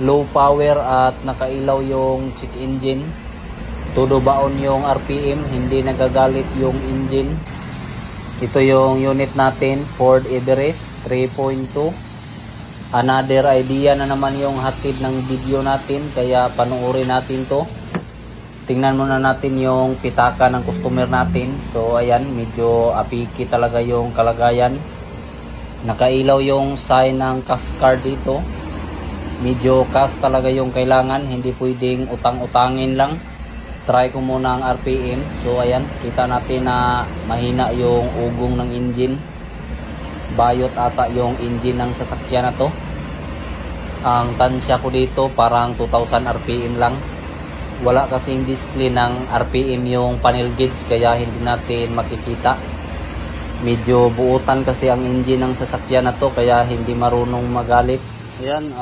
low power at nakailaw yung check engine. Todo baon yung RPM, hindi nagagalit yung engine. Ito yung unit natin, Ford Everest 3.2. Another idea na naman yung hatid ng video natin, kaya panuorin natin to. Tingnan muna natin yung pitaka ng customer natin. So ayan, medyo apiki talaga yung kalagayan. Nakailaw yung sign ng cash card dito. Medyo cash talaga yung kailangan, hindi pwedeng utang-utangin lang. Try ko muna ang RPM. So ayan, kita natin na mahina yung ugong ng engine. Bayot ata yung engine ng sasakyan na to. Ang tansya ko dito parang 2000 RPM lang. Wala kasing display ng RPM yung panel gauge, kaya hindi natin makikita. Medyo buutan kasi ang engine ng sasakyan na to, kaya hindi marunong magalit. Ayan,